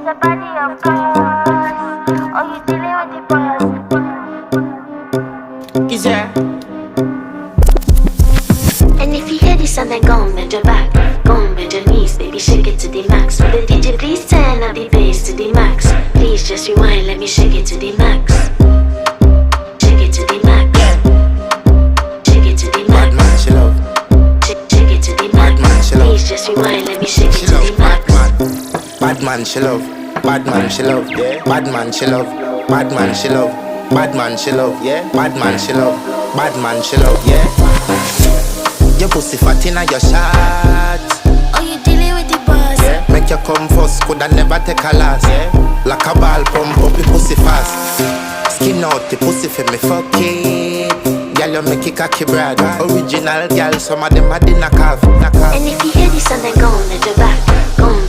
a body of course. Oh, you dealing with the boss. Is there? And if you hear this and then go on bend your back, go on bend your knees, baby shake it to the max. Will the DJ please turn up the bass to the max? Please just rewind, let me shake it to the max. Shake it to the max. Shake it to the max. Bad man, she love. Shake it to the max. Bad man, she love. Please just rewind, let me shake She it to love. the max. Bad man, she love. Bad man, she love. Yeah. Bad man, she love. Bad man, she love. Bad man, she love. Yeah. Bad man, she love. Bad man, she love. Yeah. Your pussy fat inna your shot. Oh, you dealing with the boss. Yeah. Make you come first, coulda never take a last. Yeah. Like a ball pump up your pussy fast. Skin out the pussy for me fuck it. Girl, you make it cocky brad. Original girl, some of them a dinner calf. And if you hear this and then go on bend your back, go on